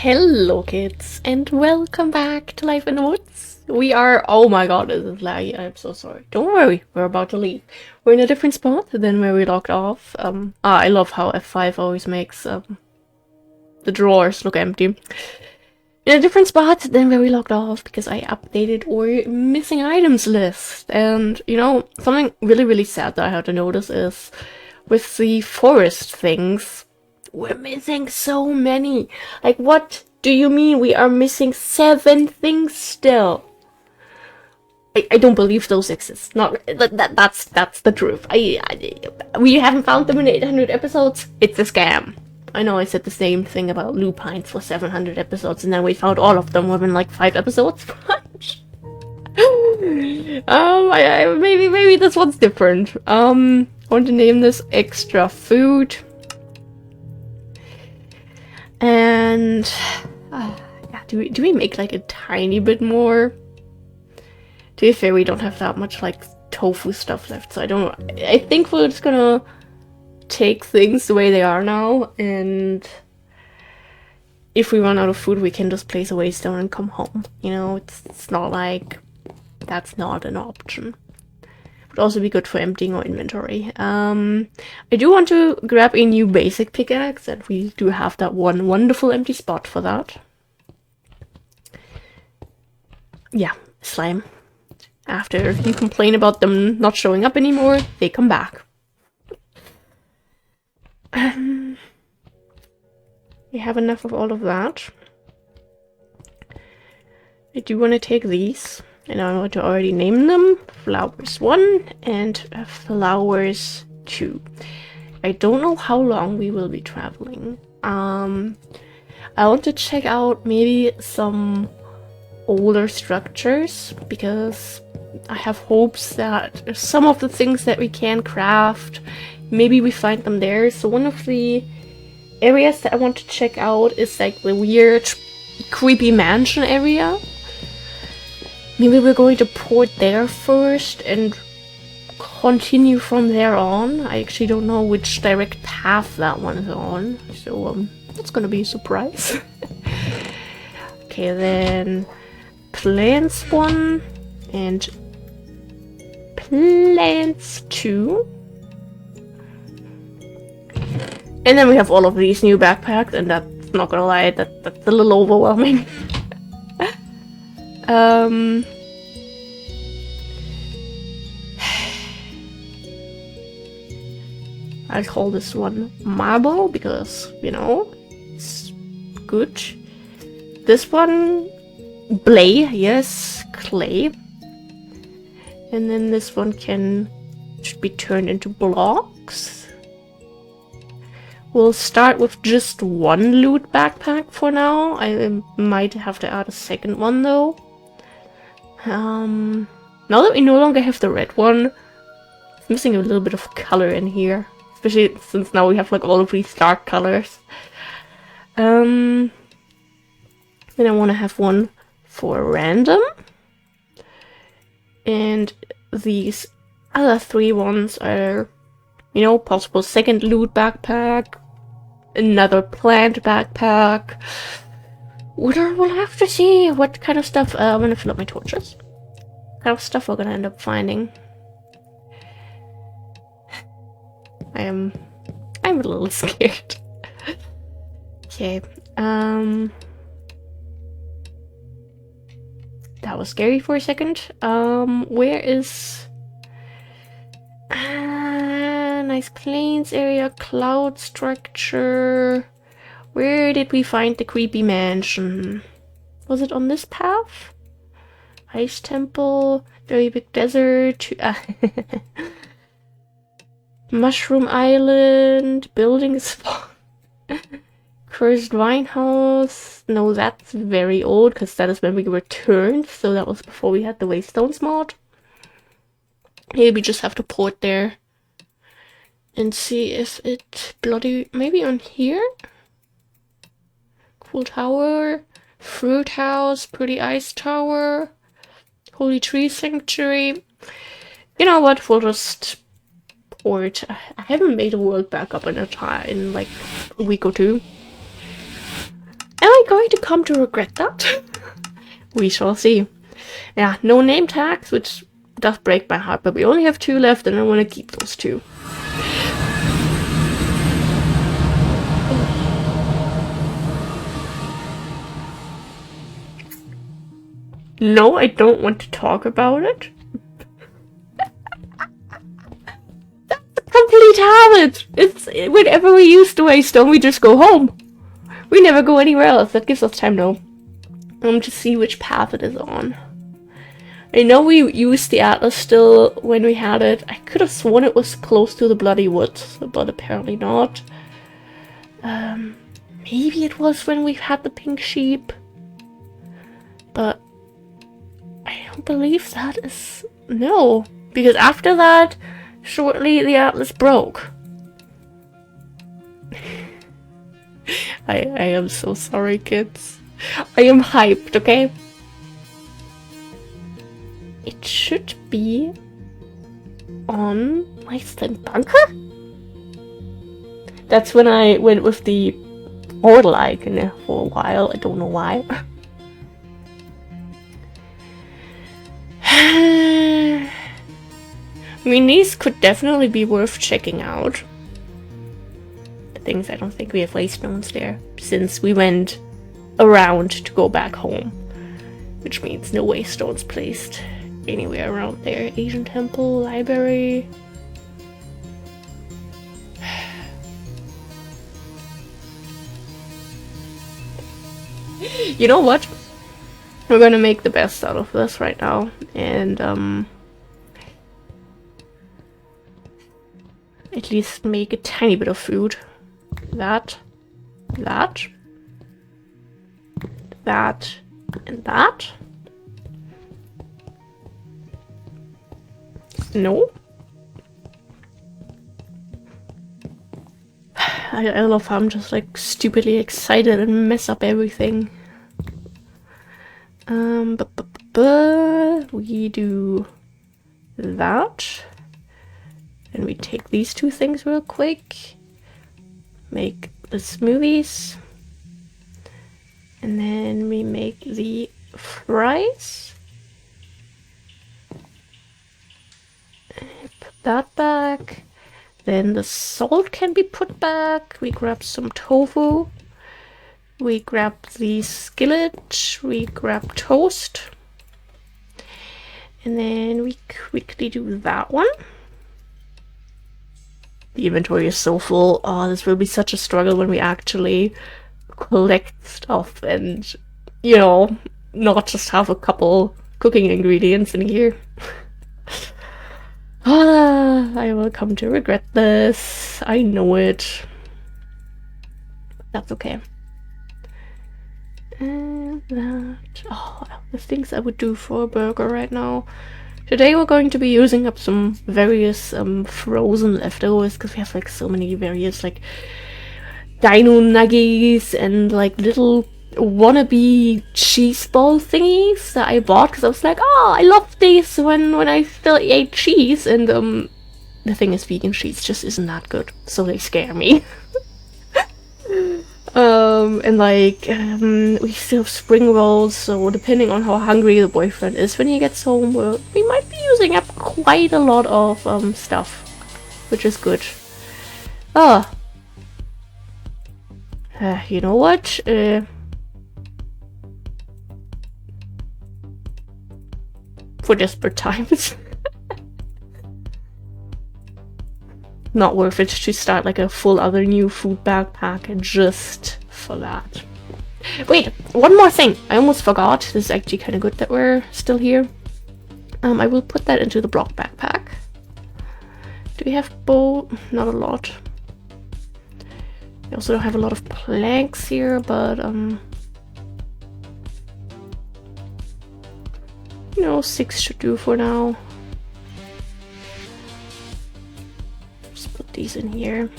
Hello kids and welcome back to Life in the Woods. We are, oh my god, this is laggy, I'm so sorry. Don't worry, we're about to leave. We're in a different spot than where we locked off. I love how F5 always makes the drawers look empty. In a different spot than where we locked off because I updated our missing items list. And you know, something really sad that I had to notice is with the forest things, we're missing so many. Like, what do you mean we are missing 7 things still? I don't believe those exist. Not that's the truth. We haven't found them in 800 episodes. It's a scam. I know I said the same thing about lupines for 700 episodes, and then we found all of them within like 5 episodes. Maybe this one's different. I want to name this extra food. And yeah, do we make like a tiny bit more? To be fair, we don't have that much like tofu stuff left, so I think we're just gonna take things the way they are now, and if we run out of food we can just place a waste down and come home. You know, it's not like that's not an option. Would also be good for emptying our inventory. I do want to grab a new basic pickaxe, and we do have that one wonderful empty spot for that. Yeah, slime. After you complain about them not showing up anymore, they come back. We have enough of all of that. I do want to take these. And I want to already name them Flowers 1 and Flowers 2. I don't know how long we will be traveling. I want to check out maybe some older structures, because I have hopes that some of the things that we can craft, maybe we find them there. So one of the areas that I want to check out is like the weird, creepy mansion area. Maybe we're going to port there first and continue from there on. I actually don't know which direct path that one is on, so that's gonna be a surprise. Okay, then plants 1 and plants 2. And then we have all of these new backpacks, and that's, not gonna lie, that's a little overwhelming. I'll call this one marble because, you know, it's good. This one, blay, yes, clay. And then this one should be turned into blocks. We'll start with just one loot backpack for now. I might have to add a second one though. Now that we no longer have the red one, it's missing a little bit of color in here. Especially since now we have like all of these dark colors. Then I want to have one for random. And these other 3 ones are, you know, possible second loot backpack, another plant backpack. We'll have to see what kind of stuff. I'm gonna fill up my torches. What kind of stuff we're gonna end up finding. I'm a little scared. Okay. That was scary for a second. Where is nice plains area, cloud structure. Where did we find the creepy mansion? Was it on this path? Ice temple, very big desert. Mushroom Island, building spot. Cursed Wine House. No, that's very old because that is when we returned, so that was before we had the Waystones mod. Maybe we just have to port there and see if it maybe on here. Cool Tower, Fruit House, Pretty Ice Tower, Holy Tree Sanctuary. You know what? We'll just port. I haven't made a world backup in like a week or two. And I going to come to regret that? We shall see. Yeah, no name tags, which does break my heart, but we only have 2 left and I want to keep those 2. No, I don't want to talk about it. That's a complete habit. It's whenever we use the waystone, we just go home. We never go anywhere else. That gives us time though. To see which path it is on. I know we used the atlas still when we had it. I could have sworn it was close to the bloody woods, but apparently not. Maybe it was when we had the pink sheep. But I don't believe that is... No. Because after that, shortly the atlas broke. I am so sorry, kids. I am hyped, okay? It should be on my slime bunker? That's when I went with the portal icon for a while. I don't know why. I mean, these could definitely be worth checking out. The things I don't think we have waystones there, since we went around to go back home. Which means no waystones placed anywhere around there. Asian temple, library. You know what? We're gonna make the best out of this right now, and at least make a tiny bit of food. That, and that. No. I love how I'm just like stupidly excited and mess up everything. We do that. And we take these 2 things real quick. Make the smoothies. And then we make the fries. Put that back. Then the salt can be put back. We grab some tofu. We grab the skillet. We grab toast. And then we quickly do that one. The inventory is so full. Oh, this will be such a struggle when we actually collect stuff and, you know, not just have a couple cooking ingredients in here. I will come to regret this. I know it. That's okay. And that... Oh, the things I would do for a burger right now. Today we're going to be using up some various frozen leftovers, because we have like so many various like dino nuggies and like little wannabe cheese ball thingies that I bought because I was like, oh, I love these when I still ate cheese, and the thing is, vegan cheese just isn't that good, so they scare me. And like we still have spring rolls, so depending on how hungry the boyfriend is when he gets home, we might be using up quite a lot of stuff, which is good. You know what? For desperate times. Not worth it to start like a full other new food backpack just for that. Wait, one more thing. I almost forgot. This is actually kind of good that we're still here. I will put that into the block backpack. Do we have not a lot. We also don't have a lot of planks here, but you know, 6 should do for now. Just put these in here.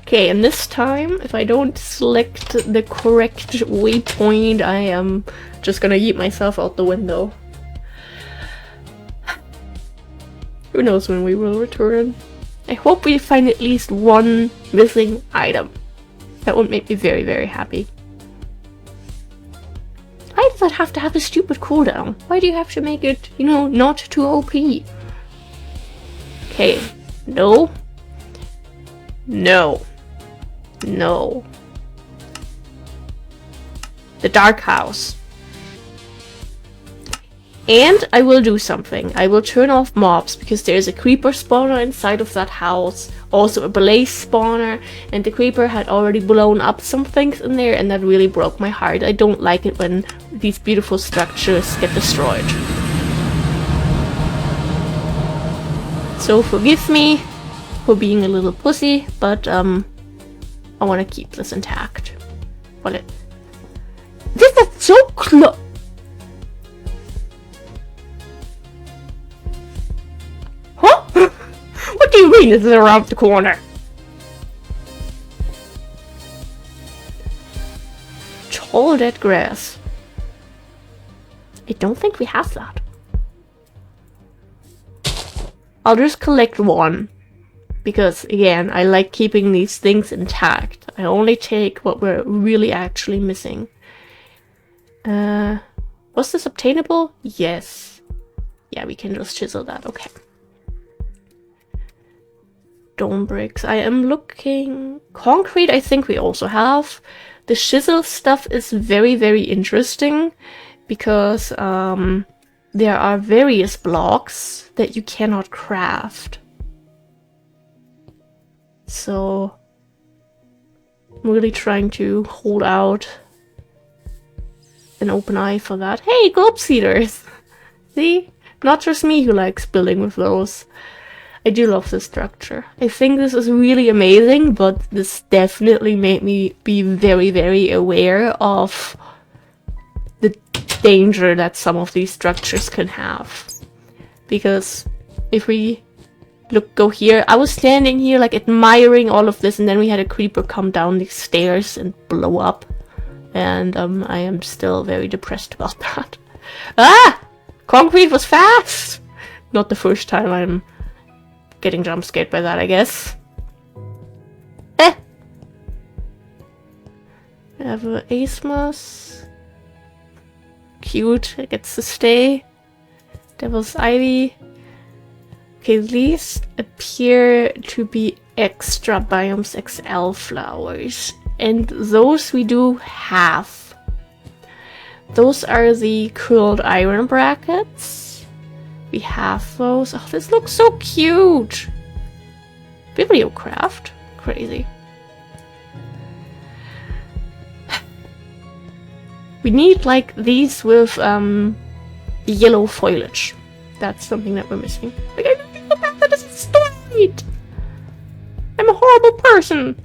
Okay, and this time, if I don't select the correct waypoint, I am just gonna yeet myself out the window. Who knows when we will return. I hope we find at least one missing item. That would make me very, very happy. Why does that have to have a stupid cooldown? Why do you have to make it, you know, not too OP? Okay. No. No. No. The Dark House. And I will do something. I will turn off mobs because there's a creeper spawner inside of that house. Also a blaze spawner. And the creeper had already blown up some things in there and that really broke my heart. I don't like it when these beautiful structures get destroyed. So forgive me for being a little pussy, but I want to keep this intact. Well, this is so close. Huh? What do you mean this is around the corner? Tall dead grass. I don't think we have that. I'll just collect one. Because, again, I like keeping these things intact. I only take what we're really actually missing. Was this obtainable? Yes. Yeah, we can just chisel that. Okay. Dome bricks. I am looking... Concrete, I think we also have. The chisel stuff is very, very interesting. Because, there are various blocks that you cannot craft. So, I'm really trying to hold out an open eye for that. Hey, globe seeders! See? Not just me who likes building with those. I do love this structure. I think this is really amazing, but this definitely made me be very, very aware of the danger that some of these structures can have. Because if we go here, I was standing here like admiring all of this, and then we had a creeper come down these stairs and blow up. And I am still very depressed about that. Ah! Concrete was fast! Not the first time I'm getting jump scared by that, I guess. Eh! I have a Asmus. Cute, it gets to stay. Devil's Ivy. Okay, these appear to be extra Biomes XL flowers. And those we do have. Those are the curled iron brackets. We have those. Oh, this looks so cute! Bibliocraft? Crazy. We need like these with yellow foliage. That's something that we're missing. Like, I don't think that is straight! I'm a horrible person!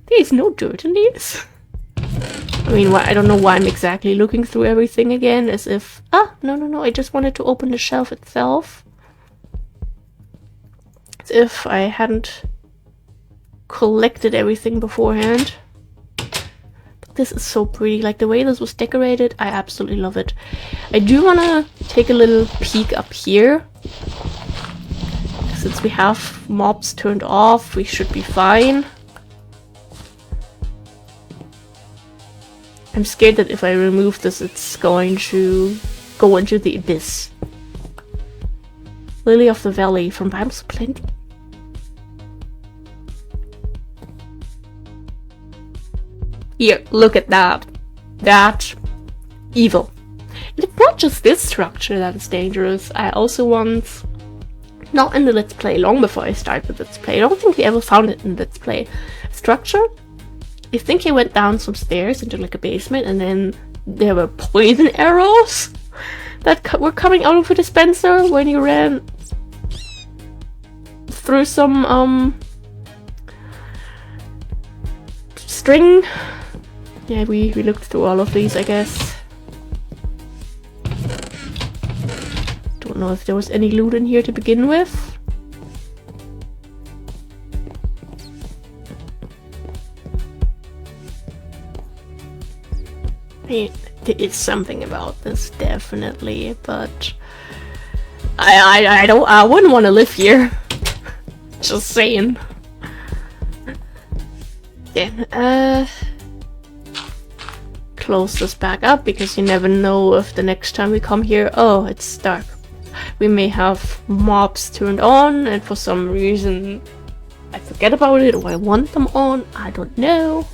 There's no dirt in these. I mean, I don't know why I'm exactly looking through everything again, as if... Ah, no, I just wanted to open the shelf itself. As if I hadn't collected everything beforehand. But this is so pretty. Like, the way this was decorated, I absolutely love it. I do want to take a little peek up here. Since we have mobs turned off, we should be fine. I'm scared that if I remove this, it's going to go into the abyss. Lily of the Valley from Biomes Plenty. Here, look at that. That evil. And it's not just this structure that is dangerous. I also want, not in the Let's Play, long before I started the Let's Play, I don't think we ever found it in the Let's Play, structure. I think he went down some stairs into like a basement, and then there were poison arrows that were coming out of a dispenser when you ran through some string. Yeah, we looked through all of these, I guess. Don't know if there was any loot in here to begin with. There is something about this, definitely, but I wouldn't want to live here. Just saying. Then, close this back up, because you never know if the next time we come here, oh, it's dark. We may have mobs turned on, and for some reason I forget about it, or I want them on, I don't know.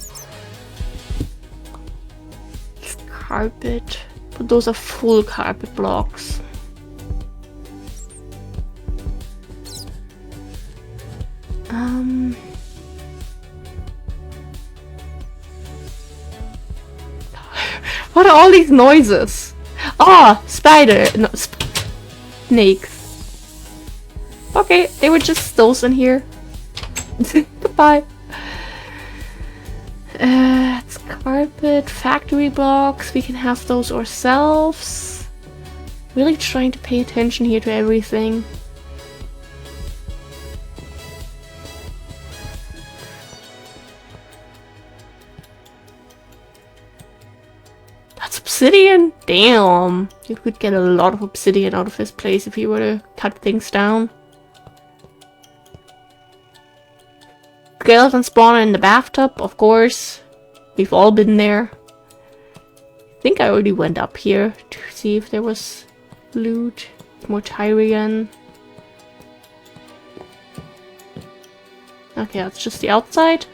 It's carpet, but those are full carpet blocks. What are all these noises? Ah, spider, no, snakes. Okay, they were just those in here. Goodbye. It's carpet, factory blocks. We can have those ourselves. Really trying to pay attention here to everything. That's obsidian? Damn. You could get a lot of obsidian out of this place if you were to cut things down. Skeleton spawner in the bathtub, of course. We've all been there. I think I already went up here to see if there was loot. More Tyrian. Okay, that's just the outside.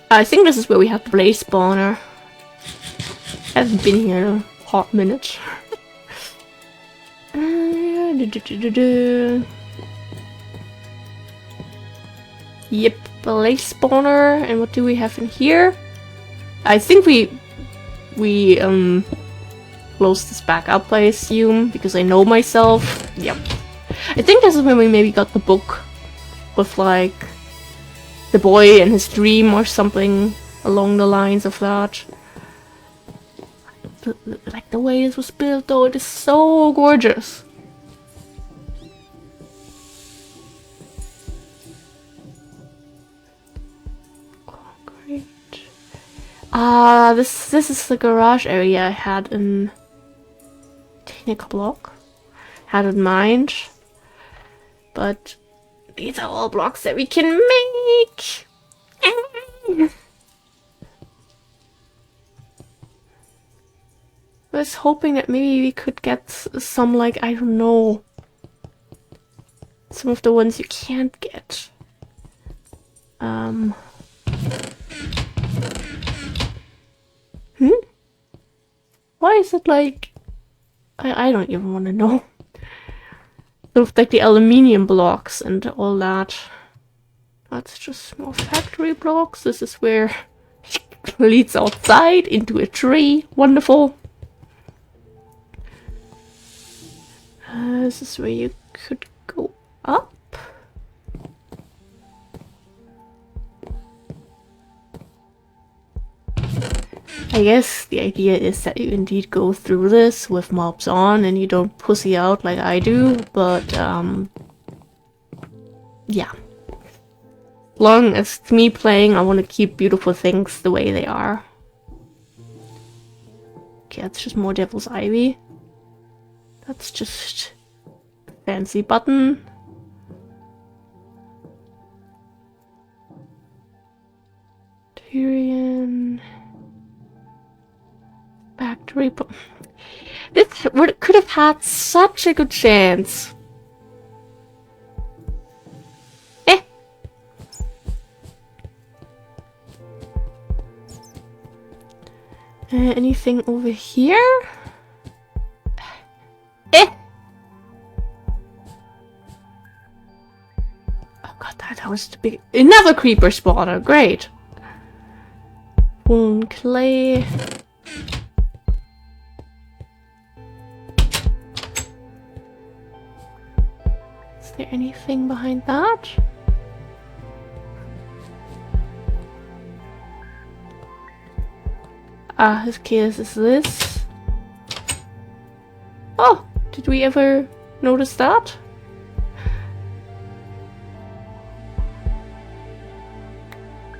I think this is where we have the blaze spawner. I haven't been here in a hot minute. Yep, blaze spawner. And what do we have in here? I think we close this back up, I assume, because I know myself. Yep. I think this is when we maybe got the book with like the boy and his dream or something along the lines of that. Like the way this was built though, it is so gorgeous. Concrete. This is the garage area I had in Technical Block. Had in mind. But these are all blocks that we can make. I was hoping that maybe we could get some, like, I don't know, some of the ones you can't get. Why is it like, I don't even want to know. Sort of like the aluminium blocks and all that. That's just more factory blocks. This is where it leads outside into a tree. Wonderful. This is where you could go up. I guess the idea is that you indeed go through this with mobs on and you don't pussy out like I do, but yeah. As long as it's me playing, I want to keep beautiful things the way they are. Okay, that's just more Devil's Ivy. That's just a fancy button. Tyrian. Factory. This could have had such a good chance. Anything over here? Oh god, that was the big. Another creeper spawner. Great. Wound clay. Is there anything behind that? Okay, this is this. Oh, did we ever notice that?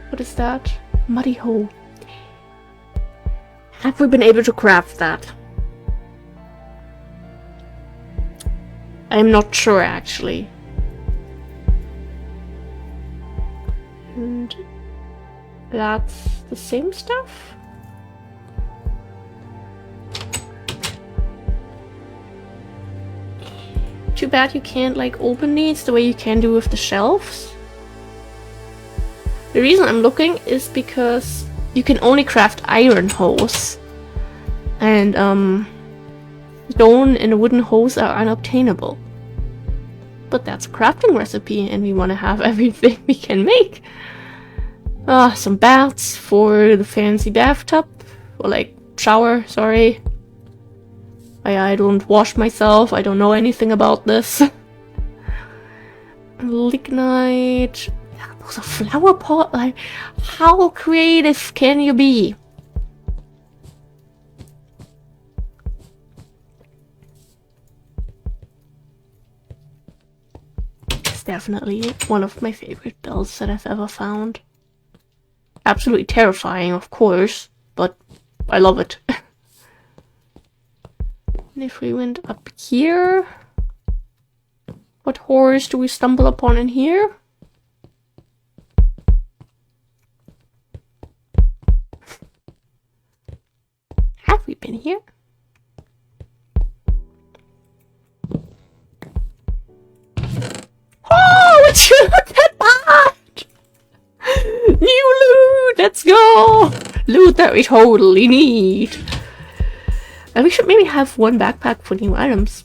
What is that? Muddy hole. Have we been able to craft that? I'm not sure, actually. And that's the same stuff. Too bad you can't like open these the way you can do with the shelves. The reason I'm looking is because you can only craft iron hose, and stone and wooden hose are unobtainable. But that's a crafting recipe, and we want to have everything we can make. Some baths for the fancy bathtub, or like shower, sorry. I don't wash myself, I don't know anything about this. Lignite. Those are flower pot. Like, how creative can you be? It's definitely one of my favorite builds that I've ever found. Absolutely terrifying, of course, but I love it. And if we went up here, what horrors do we stumble upon in here? Have we been here? Oh, would you look at that? New loot! Let's go! Loot that we totally need. And we should maybe have one backpack for new items.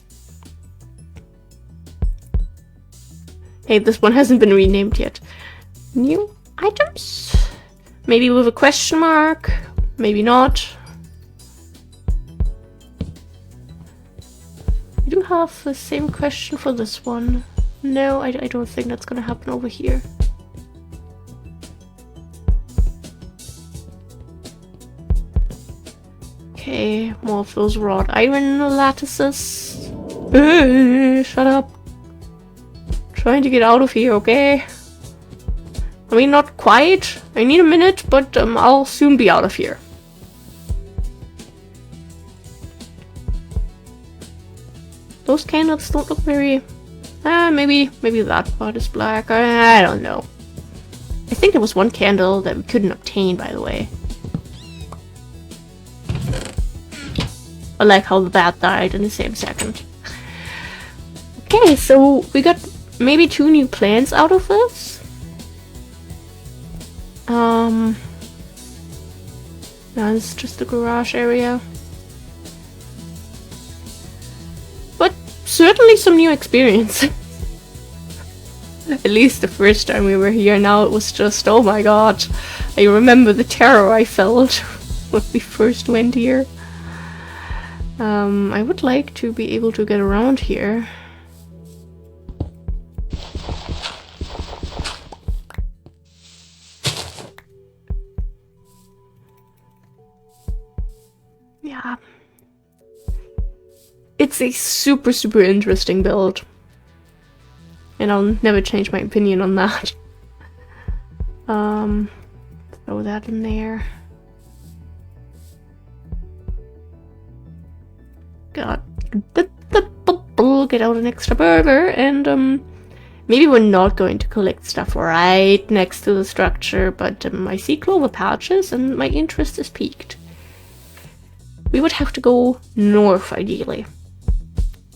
Hey, this one hasn't been renamed yet. New items? Maybe with a question mark? Maybe not. We do have the same question for this one. No, I don't think that's gonna happen over here. Okay, more of those wrought iron lattices. Shut up. Trying to get out of here, okay? I mean, not quite. I need a minute, but I'll soon be out of here. Those candles don't look very... maybe that part is black. I don't know. I think there was one candle that we couldn't obtain, by the way. I like how that died in the same second. Okay, so we got maybe 2 new plants out of this. Now this is just the garage area. But certainly some new experience. At least the first time we were here. Now it was just, oh my god. I remember the terror I felt when we first went here. I would like to be able to get around here. Yeah. It's a super interesting build. And I'll never change my opinion on that. Throw that in there. Got get out an extra burger, and maybe we're not going to collect stuff right next to the structure, but I see clover pouches and my interest is piqued. We would have to go north, ideally.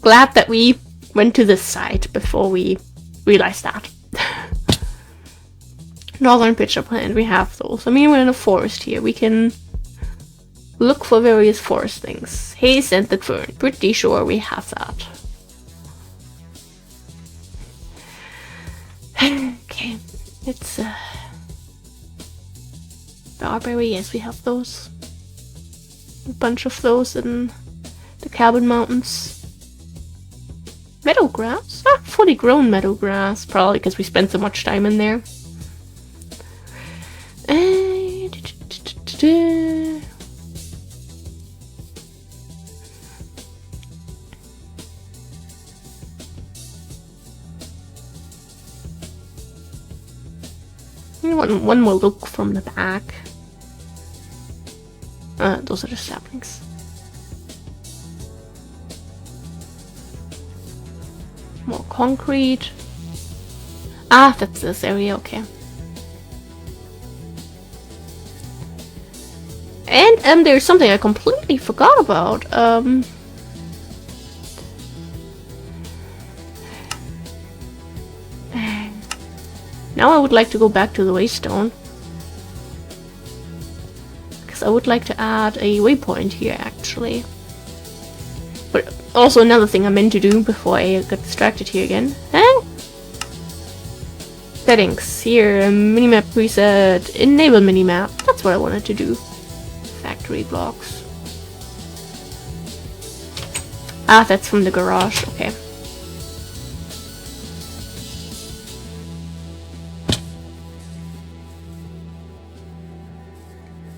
Glad that we went to this side before we realized that. Northern pitcher plant, we have those. I mean, we're in a forest here. We can look for various forest things. Hey, scented fern. Pretty sure we have that. Okay, it's barberry. Yes, we have those. A bunch of those in the Cabin Mountains. Meadow grass? Ah, fully grown meadow grass. Probably because we spent so much time in there. One more look from the back. Those are the saplings. More concrete. Ah, that's this area, okay. And there's something I completely forgot about. Now I would like to go back to the waystone. Because I would like to add a waypoint here, actually. But also another thing I meant to do before I got distracted here again. Settings. Here, minimap preset. Enable minimap. That's what I wanted to do. Factory blocks. Ah, that's from the garage. Okay.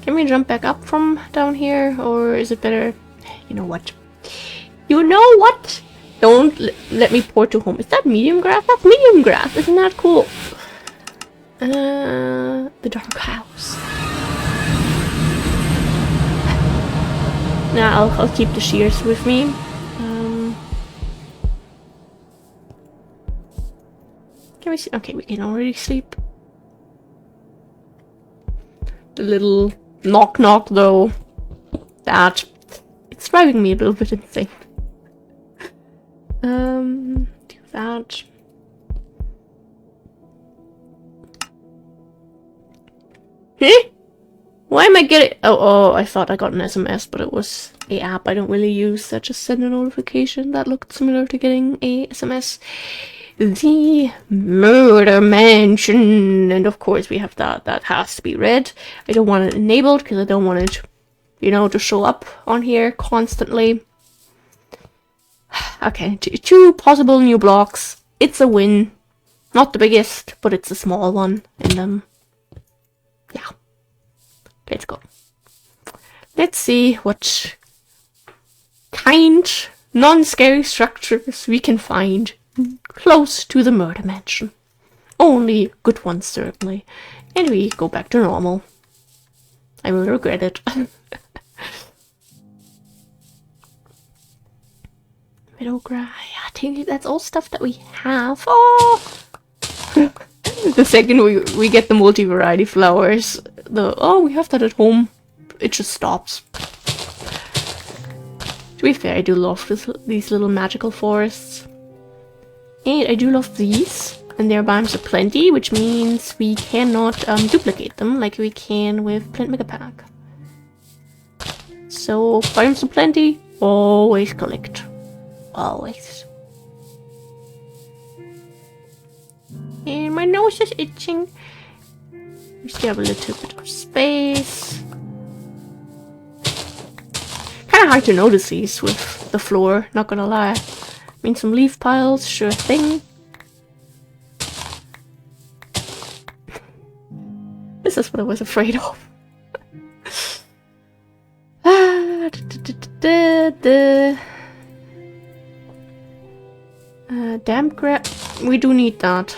Can we jump back up from down here, or is it better? You know what? You know what? Don't let me port to home. Is that medium grass? That's medium grass. Isn't that cool? The dark house. Now I'll keep the shears with me. Can we see? Okay, we can already sleep. The little knock knock though, it's driving me a little bit insane. Do that. Huh? Why am I getting? Oh, I thought I got an SMS, but it was a app I don't really use that just sent a notification that looked similar to getting a SMS. The murder mansion, and of course we have that has to be red. I don't want it enabled because I don't want it, you know, to show up on here constantly. Okay, two possible new blocks. It's a win. Not the biggest, but it's a small one. And yeah, let's go. Let's see what kind non-scary structures we can find close to the murder mansion. Only good ones, certainly. And we go back to normal. I will regret it. Meadowgrass. Yeah, I think that's all stuff that we have. Oh! The second we get the multi-variety flowers, we have that at home. It just stops. To be fair, I do love these little magical forests. And I do love these, and their biomes are plenty, which means we cannot duplicate them like we can with Plant Megapack. So, biomes are plenty, always collect. Always. And my nose is itching. We still have a little bit of space. Kinda hard to notice these with the floor, not gonna lie. I mean, some leaf piles, sure thing. This is what I was afraid of. Damp grass. We do need that.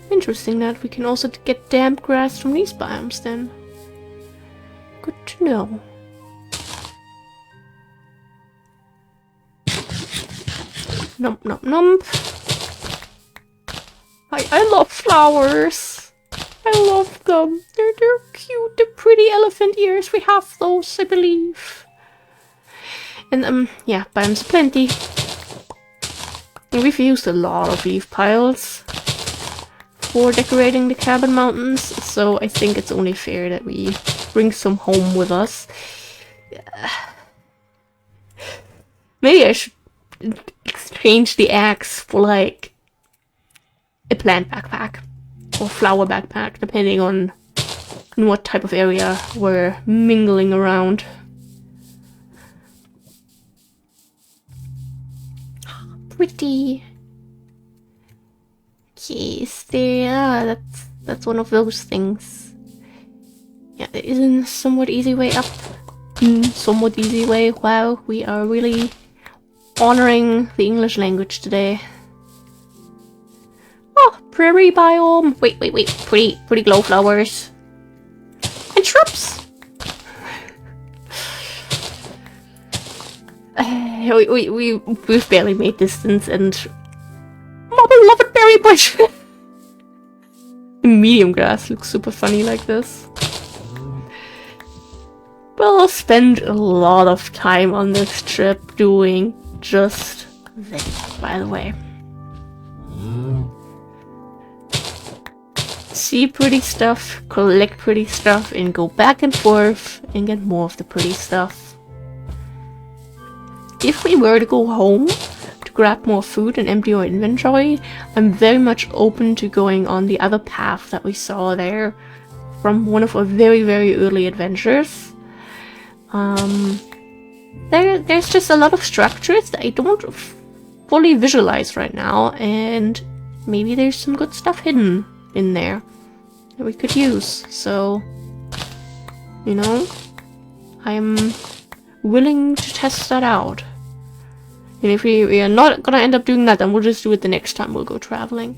Interesting that we can also get damp grass from these biomes then. Good to know. Nump, nump, nump. I love flowers. I love them. They're cute. They're pretty elephant ears. We have those, I believe. And yeah, biomes plenty. And we've used a lot of leaf piles for decorating the cabin mountains, so I think it's only fair that we bring some home with us. Maybe I should exchange the axe for like a plant backpack or flower backpack, depending on what type of area we're mingling around. Pretty. Yes, there. That's one of those things. Yeah, there is a somewhat easy way up. Somewhat easy way. Wow, we are really honoring the English language today. Oh, prairie biome. Wait. Pretty glow flowers. And shrubs. We've barely made distance, and my beloved berry bush. medium grass looks super funny like this. We'll spend a lot of time on this trip doing just this, by the way. See pretty stuff, collect pretty stuff, and go back and forth and get more of the pretty stuff. If we were to go home to grab more food and empty our inventory, I'm very much open to going on the other path that we saw there from one of our very, very early adventures. There's just a lot of structures that I don't fully visualize right now, and maybe there's some good stuff hidden in there that we could use. So, you know, I'm willing to test that out. And if we are not gonna end up doing that, then we'll just do it the next time we'll go traveling.